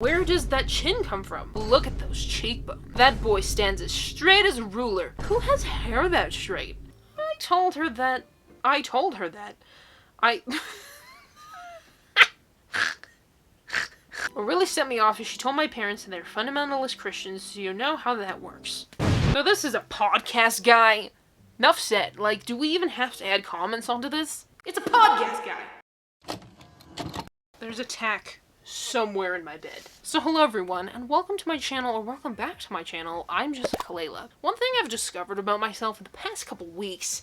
Where does that chin come from? Look at those cheekbones. That boy stands as straight as a ruler. Who has hair that straight? I told her that. What really set me off is she told my parents that they're fundamentalist Christians, so you know how that works. So this is a podcast guy. Enough said. Like, do we even have to add comments onto this? It's a podcast guy! There's a tack somewhere in my bed. So hello everyone, and welcome to my channel, or welcome back to my channel. I'm Jess 𝘠𝘠𝘠𝘠. One thing I've discovered about myself in the past couple weeks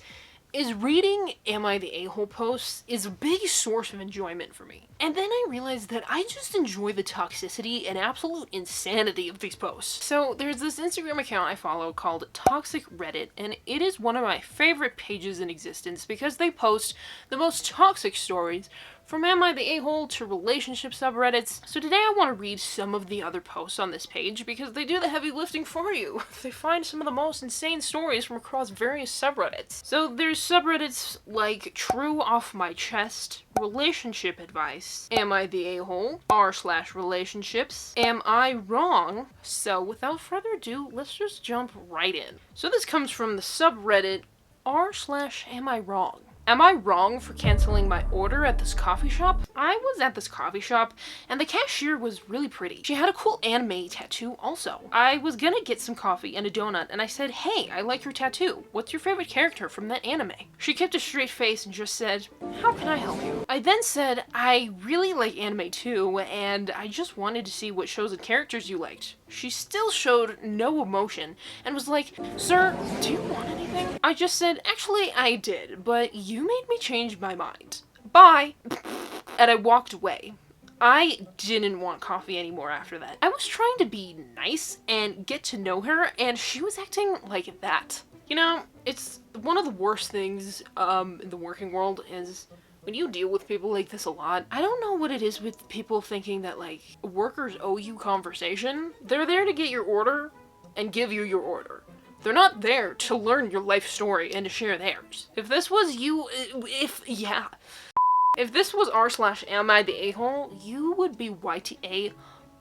is reading Am I the A-hole posts is a big source of enjoyment for me. And then I realized that I just enjoy the toxicity and absolute insanity of these posts. So there's this Instagram account I follow called Toxic Reddit, and it is one of my favorite pages in existence because they post the most toxic stories from Am I the A-hole to relationship subreddits. So today I want to read some of the other posts on this page because they do the heavy lifting for you. They find some of the most insane stories from across various subreddits. So there's subreddits like True Off My Chest, Relationship Advice, Am I the A-hole, r/relationships, Am I Wrong? So without further ado, let's just jump right in. So this comes from the subreddit r/Am I Wrong? Am I wrong for canceling my order at this coffee shop? I was at this coffee shop, and the cashier was really pretty. She had a cool anime tattoo also. I was gonna get some coffee and a donut, and I said, "Hey, I like your tattoo. What's your favorite character from that anime?" She kept a straight face and just said, "How can I help you?" I then said, "I really like anime too, and I just wanted to see what shows and characters you liked." She still showed no emotion, and was like, "Sir, do you want anything?" I just said, "Actually, I did, but you made me change my mind. Bye." And I walked away. I didn't want coffee anymore after that. I was trying to be nice and get to know her, and she was acting like that. You know, it's one of the worst things in the working world is when you deal with people like this a lot. I don't know what it is with people thinking that, like, workers owe you conversation. They're there to get your order and give you your order. They're not there to learn your life story and to share theirs. If this was you, if this was r/Am I the A-hole, you would be YTA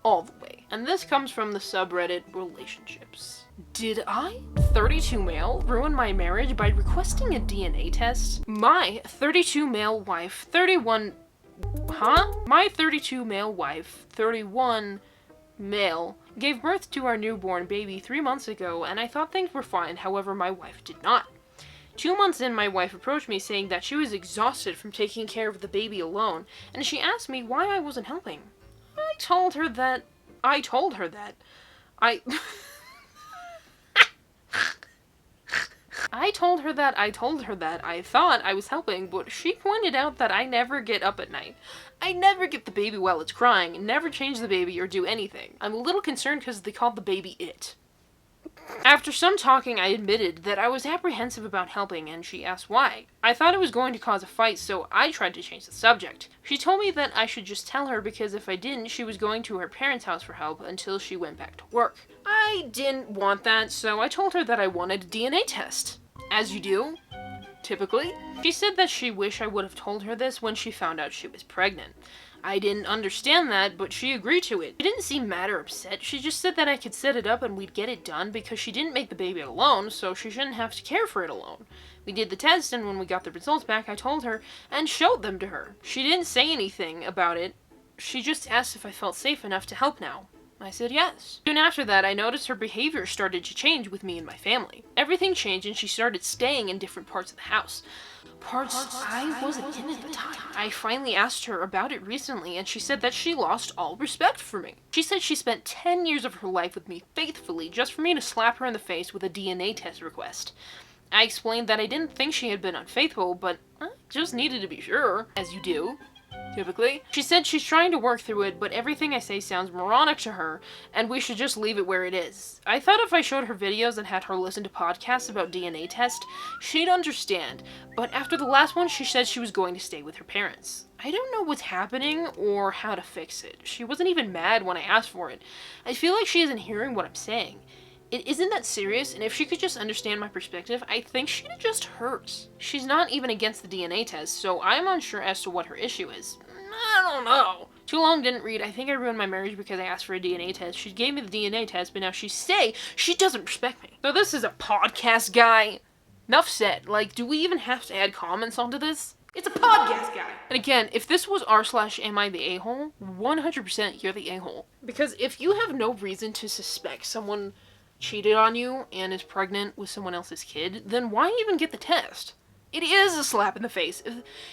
all the way. And this comes from the subreddit Relationships. Did I, 32 male, ruin my marriage by requesting a DNA test? My 32 male wife, 31 male, gave birth to our newborn baby 3 months ago, and I thought things were fine. However, my wife did not. 2 months in, my wife approached me saying that she was exhausted from taking care of the baby alone, and she asked me why I wasn't helping. I told her that I thought I was helping, but she pointed out that I never get up at night. I never get the baby while it's crying, never change the baby or do anything. I'm a little concerned because they called the baby it. After some talking, I admitted that I was apprehensive about helping, and she asked why. I thought it was going to cause a fight, so I tried to change the subject. She told me that I should just tell her because if I didn't, she was going to her parents' house for help until she went back to work. I didn't want that, so I told her that I wanted a DNA test. As you do, typically. She said that she wished I would have told her this when she found out she was pregnant. I didn't understand that, but she agreed to it. She didn't seem mad or upset. She just said that I could set it up and we'd get it done because she didn't make the baby alone, so she shouldn't have to care for it alone. We did the test, and when we got the results back, I told her and showed them to her. She didn't say anything about it. She just asked if I felt safe enough to help now. I said yes. Soon after that, I noticed her behavior started to change with me and my family. Everything changed and she started staying in different parts of the house. Parts I wasn't in at the time. I finally asked her about it recently, and she said that she lost all respect for me. She said she spent 10 years of her life with me faithfully just for me to slap her in the face with a DNA test request. I explained that I didn't think she had been unfaithful, but I just needed to be sure, as you do. Typically. She said she's trying to work through it, but everything I say sounds moronic to her, and we should just leave it where it is. I thought if I showed her videos and had her listen to podcasts about DNA test, she'd understand, but after the last one, she said she was going to stay with her parents. I don't know what's happening or how to fix it. She wasn't even mad when I asked for it. I feel like she isn't hearing what I'm saying. It isn't that serious, and if she could just understand my perspective, I think she'd adjust hers. She's not even against the DNA test, so I'm unsure as to what her issue is. I don't know. Too long, didn't read. I think I ruined my marriage because I asked for a DNA test. She gave me the DNA test, but now she doesn't respect me. So this is a podcast guy. Enough said. Like, do we even have to add comments onto this? It's a podcast guy! And again, if this was r/am I the a-hole, 100% you're the a-hole. Because if you have no reason to suspect someone cheated on you and is pregnant with someone else's kid, then why even get the test? It is a slap in the face.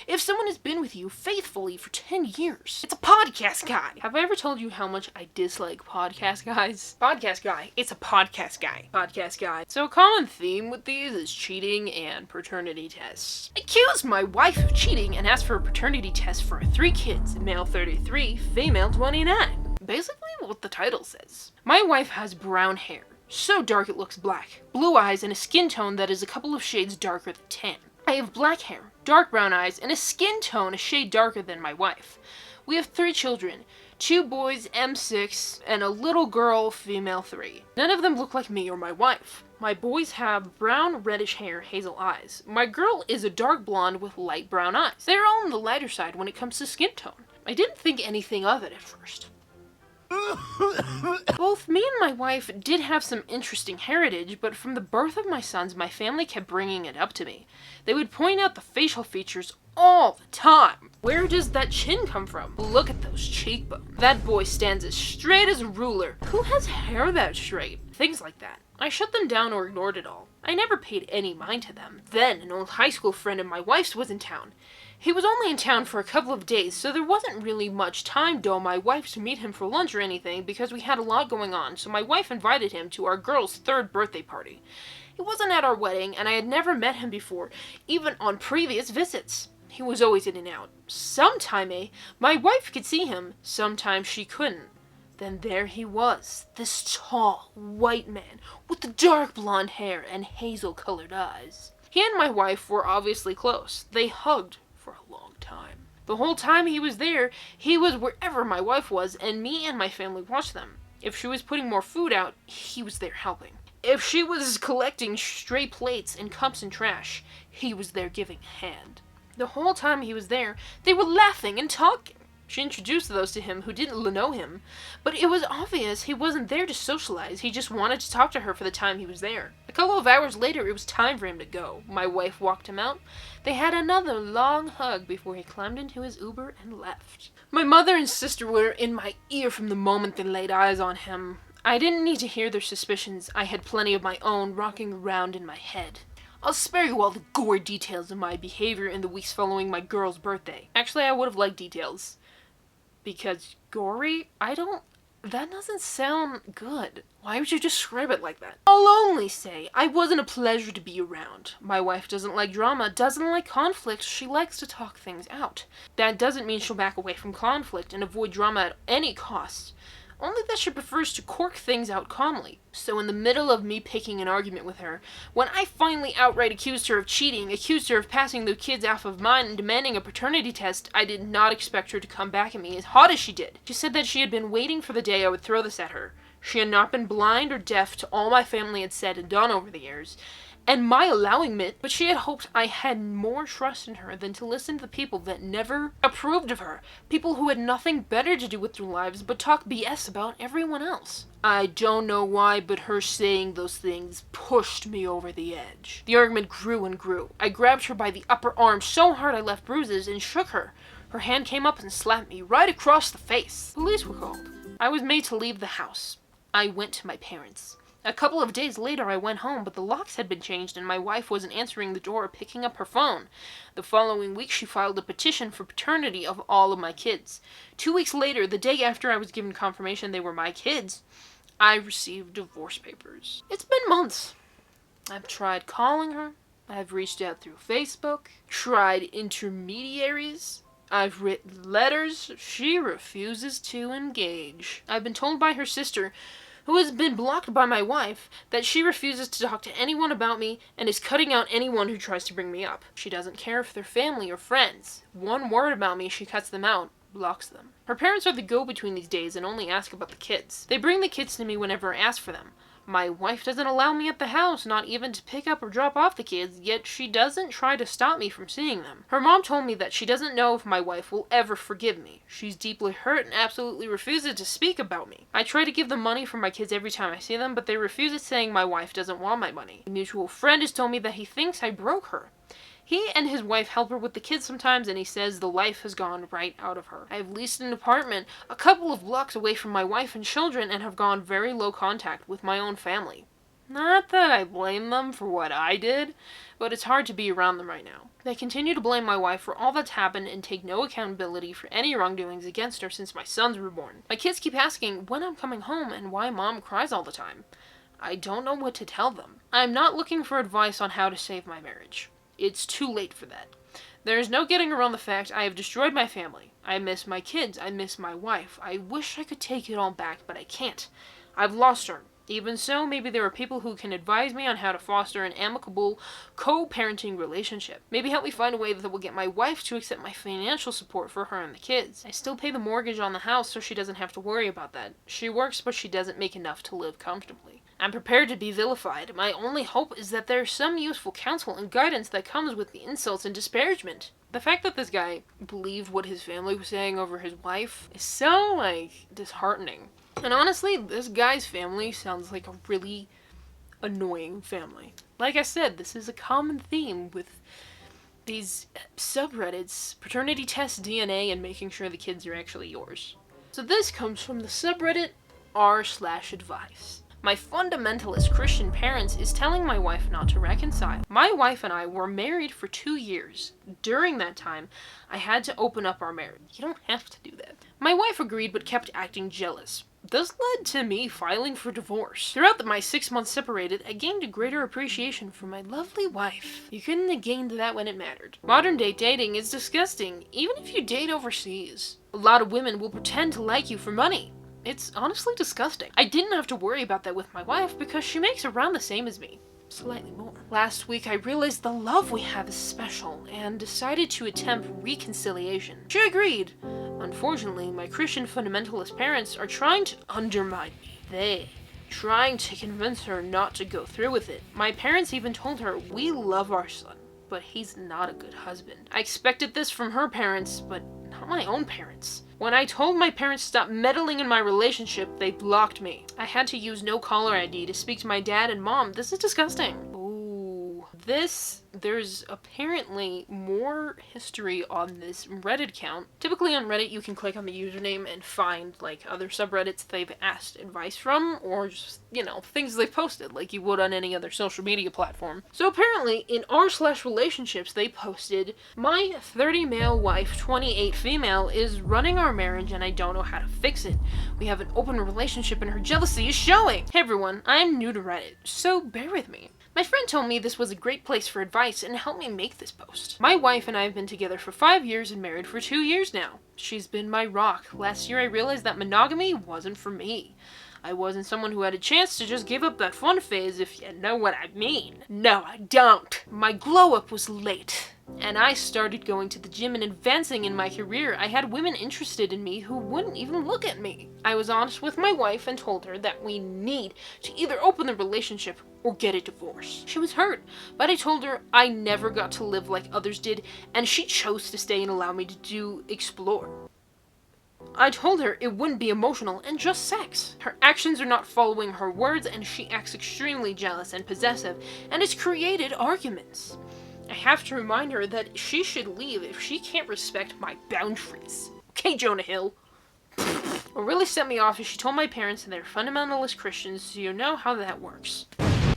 If someone has been with you faithfully for 10 years, it's a podcast guy. Have I ever told you how much I dislike podcast guys? Podcast guy. It's a podcast guy. Podcast guy. So a common theme with these is cheating and paternity tests. I accused my wife of cheating and asked for a paternity test for 3 kids, male 33, female 29. Basically what the title says. My wife has brown hair, so dark it looks black, blue eyes, and a skin tone that is a couple of shades darker than tan. I have black hair, dark brown eyes, and a skin tone a shade darker than my wife. We have 3 children, 2 boys, M6, and a little girl, female 3. None of them look like me or my wife. My boys have brown, reddish hair, hazel eyes. My girl is a dark blonde with light brown eyes. They're all on the lighter side when it comes to skin tone. I didn't think anything of it at first. Both me and my wife did have some interesting heritage, but from the birth of my sons, my family kept bringing it up to me. They would point out the facial features all the time. Where does that chin come from? Look at those cheekbones. That boy stands as straight as a ruler. Who has hair that straight? Things like that. I shut them down or ignored it all. I never paid any mind to them. Then, an old high school friend of my wife's was in town. He was only in town for a couple of days, so there wasn't really much time, though, my wife to meet him for lunch or anything, because we had a lot going on, so my wife invited him to our girl's 3rd birthday party. He wasn't at our wedding, and I had never met him before, even on previous visits. He was always in and out. Sometime, my wife could see him, sometimes she couldn't. Then there he was, this tall, white man, with the dark blonde hair and hazel-colored eyes. He and my wife were obviously close. They hugged for a long time. The whole time he was there, he was wherever my wife was, and me and my family watched them. If she was putting more food out, he was there helping. If she was collecting stray plates and cups and trash, he was there giving a hand. The whole time he was there, they were laughing and talking. She introduced those to him who didn't know him, but it was obvious he wasn't there to socialize. He just wanted to talk to her for the time he was there. A couple of hours later, it was time for him to go. My wife walked him out. They had another long hug before he climbed into his Uber and left. My mother and sister were in my ear from the moment they laid eyes on him. I didn't need to hear their suspicions. I had plenty of my own rocking around in my head. I'll spare you all the gory details of my behavior in the weeks following my girl's birthday. Actually, I would have liked details. Because gory? That doesn't sound good. Why would you describe it like that? I'll only say, I wasn't a pleasure to be around. My wife doesn't like drama, doesn't like conflict, she likes to talk things out. That doesn't mean she'll back away from conflict and avoid drama at any cost. Only that she prefers to cork things out calmly. So in the middle of me picking an argument with her, when I finally outright accused her of cheating, accused her of passing the kids off of mine and demanding a paternity test, I did not expect her to come back at me as hot as she did. She said that she had been waiting for the day I would throw this at her. She had not been blind or deaf to all my family had said and done over the years, and my allowing it, but she had hoped I had more trust in her than to listen to the people that never approved of her, people who had nothing better to do with their lives but talk BS about everyone else. I don't know why, but her saying those things pushed me over the edge. The argument grew and grew. I grabbed her by the upper arm so hard I left bruises and shook her. Her hand came up and slapped me right across the face. Police were called. I was made to leave the house. I went to my parents. A couple of days later I went home, but the locks had been changed and my wife wasn't answering the door or picking up her phone. The following week she filed a petition for paternity of all of my kids. 2 weeks later, the day after I was given confirmation they were my kids, I received divorce papers. It's been months. I've tried calling her. I've reached out through Facebook. Tried intermediaries. I've written letters. She refuses to engage. I've been told by her sister, who has been blocked by my wife, that she refuses to talk to anyone about me and is cutting out anyone who tries to bring me up. She doesn't care if they're family or friends. One word about me, she cuts them out, blocks them. Her parents are the go-between these days and only ask about the kids. They bring the kids to me whenever I ask for them. My wife doesn't allow me at the house, not even to pick up or drop off the kids, yet she doesn't try to stop me from seeing them. Her mom told me that she doesn't know if my wife will ever forgive me. She's deeply hurt and absolutely refuses to speak about me. I try to give them money for my kids every time I see them, but they refuse it, saying my wife doesn't want my money. A mutual friend has told me that he thinks I broke her. He and his wife help her with the kids sometimes, and he says the life has gone right out of her. I have leased an apartment a couple of blocks away from my wife and children and have gone very low contact with my own family. Not that I blame them for what I did, but it's hard to be around them right now. They continue to blame my wife for all that's happened and take no accountability for any wrongdoings against her since my sons were born. My kids keep asking when I'm coming home and why mom cries all the time. I don't know what to tell them. I'm not looking for advice on how to save my marriage. It's too late for that. There is no getting around the fact I have destroyed my family. I miss my kids. I miss my wife. I wish I could take it all back, but I can't. I've lost her. Even so, maybe there are people who can advise me on how to foster an amicable co-parenting relationship. Maybe help me find a way that will get my wife to accept my financial support for her and the kids. I still pay the mortgage on the house, so she doesn't have to worry about that. She works, but she doesn't make enough to live comfortably. I'm prepared to be vilified. My only hope is that there's some useful counsel and guidance that comes with the insults and disparagement. The fact that this guy believed what his family was saying over his wife is so, disheartening. And honestly, this guy's family sounds like a really annoying family. Like I said, this is a common theme with these subreddits, Paternity Test DNA, and making sure the kids are actually yours. So this comes from the subreddit r/advice. My fundamentalist Christian parents is telling my wife not to reconcile. My wife and I were married for 2 years. During that time, I had to open up our marriage. You don't have to do that. My wife agreed but kept acting jealous. This led to me filing for divorce. Throughout my 6 months separated, I gained a greater appreciation for my lovely wife. You couldn't have gained that when it mattered. Modern day dating is disgusting, even if you date overseas. A lot of women will pretend to like you for money. It's honestly disgusting. I didn't have to worry about that with my wife because she makes around the same as me. Slightly more. Last week I realized the love we have is special and decided to attempt reconciliation. She agreed. Unfortunately, my Christian fundamentalist parents are trying to undermine me. Trying to convince her not to go through with it. My parents even told her, we love our son, but he's not a good husband. I expected this from her parents, but not my own parents. When I told my parents to stop meddling in my relationship, they blocked me. I had to use no caller ID to speak to my dad and mom. This is disgusting. Ooh. There's apparently more history on this Reddit account. Typically on Reddit, you can click on the username and find, other subreddits they've asked advice from, or just, things they've posted, like you would on any other social media platform. So apparently, in r/relationships, they posted, my 30 male wife, 28 female, is running our marriage and I don't know how to fix it. We have an open relationship and her jealousy is showing. Hey everyone, I'm new to Reddit, so bear with me. My friend told me this was a great place for advice and helped me make this post. My wife and I have been together for 5 years and married for 2 years now. She's been my rock. Last year I realized that monogamy wasn't for me. I wasn't someone who had a chance to just give up that fun phase, if you know what I mean. No, I don't. My glow up was late, and I started going to the gym and advancing in my career. I had women interested in me who wouldn't even look at me. I was honest with my wife and told her that we need to either open the relationship or get a divorce. She was hurt, but I told her I never got to live like others did, and she chose to stay and allow me to explore. I told her it wouldn't be emotional and just sex. Her actions are not following her words, and she acts extremely jealous and possessive, and it's created arguments. I have to remind her that she should leave if she can't respect my boundaries. Okay, Jonah Hill. What really set me off is she told my parents that they're fundamentalist Christians, so you know how that works.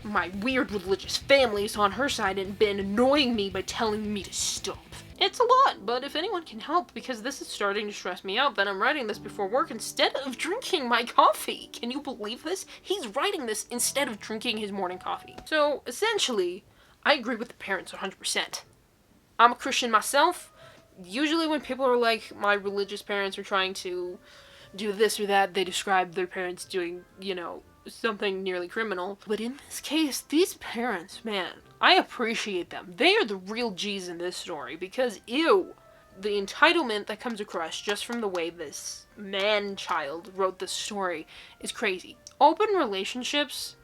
My weird religious family is on her side and been annoying me by telling me to stop. It's a lot, but if anyone can help, because this is starting to stress me out, then I'm writing this before work instead of drinking my coffee. Can you believe this? He's writing this instead of drinking his morning coffee. So, essentially, I agree with the parents 100%. I'm a Christian myself. Usually when people are like, my religious parents are trying to do this or that, they describe their parents doing, something nearly criminal. But in this case, these parents, man, I appreciate them. They are the real G's in this story, because ew, the entitlement that comes across just from the way this man-child wrote this story is crazy. Open relationships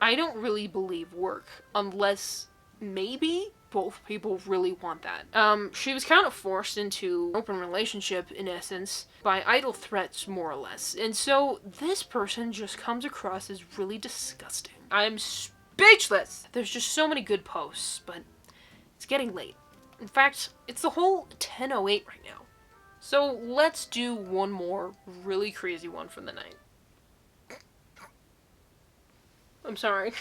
I don't really believe work, unless maybe both people really want that. She was kind of forced into an open relationship, in essence, by idle threats, more or less. And so this person just comes across as really disgusting. I'm speechless! There's just so many good posts, but it's getting late. In fact, it's the whole 10:08 right now. So let's do one more really crazy one from the night. I'm sorry.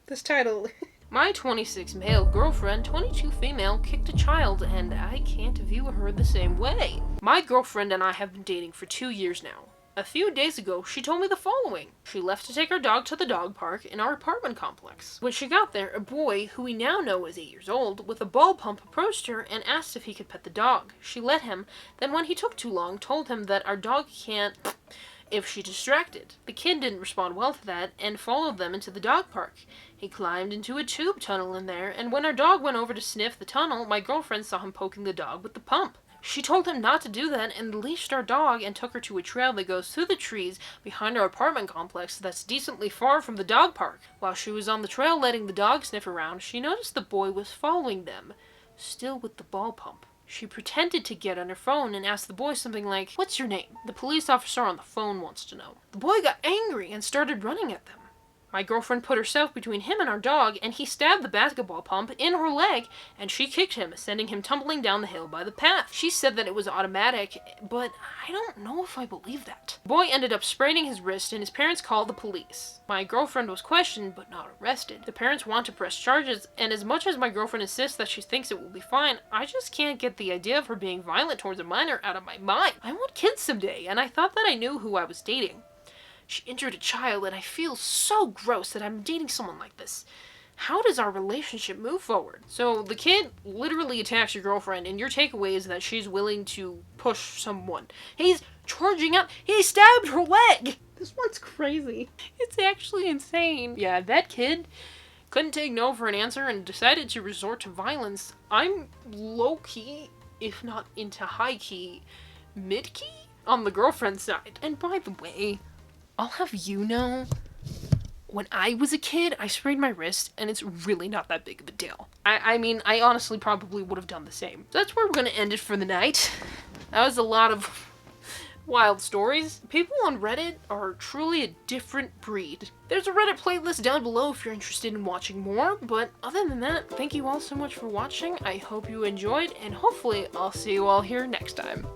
This title... My 26 male girlfriend, 22 female, kicked a child, and I can't view her the same way. My girlfriend and I have been dating for 2 years now. A few days ago, she told me the following. She left to take her dog to the dog park in our apartment complex. When she got there, a boy, who we now know is 8 years old, with a ball pump approached her and asked if he could pet the dog. She let him, then when he took too long, told him that our dog can't... if she distracted. The kid didn't respond well to that, and followed them into the dog park. He climbed into a tube tunnel in there, and when our dog went over to sniff the tunnel, my girlfriend saw him poking the dog with the pump. She told him not to do that and leashed our dog and took her to a trail that goes through the trees behind our apartment complex that's decently far from the dog park. While she was on the trail letting the dog sniff around, she noticed the boy was following them, still with the ball pump. She pretended to get on her phone and asked the boy something like, "What's your name?" The police officer on the phone wants to know. The boy got angry and started running at them. My girlfriend put herself between him and our dog, and he stabbed the basketball pump in her leg, and she kicked him, sending him tumbling down the hill by the path. She said that it was automatic, but I don't know if I believe that. The boy ended up spraining his wrist, and his parents called the police. My girlfriend was questioned, but not arrested. The parents want to press charges, and as much as my girlfriend insists that she thinks it will be fine, I just can't get the idea of her being violent towards a minor out of my mind. I want kids someday, and I thought that I knew who I was dating. She injured a child, and I feel so gross that I'm dating someone like this. How does our relationship move forward? So the kid literally attacks your girlfriend, and your takeaway is that she's willing to push someone. He's charging up. He stabbed her leg. This one's crazy. It's actually insane. Yeah, that kid couldn't take no for an answer and decided to resort to violence. I'm low-key, if not into high-key, mid-key on the girlfriend side. And by the way, I'll have you know, when I was a kid, I sprained my wrist, and it's really not that big of a deal. I mean, I honestly probably would have done the same. That's where we're gonna end it for the night. That was a lot of wild stories. People on Reddit are truly a different breed. There's a Reddit playlist down below if you're interested in watching more, but other than that, thank you all so much for watching. I hope you enjoyed, and hopefully I'll see you all here next time.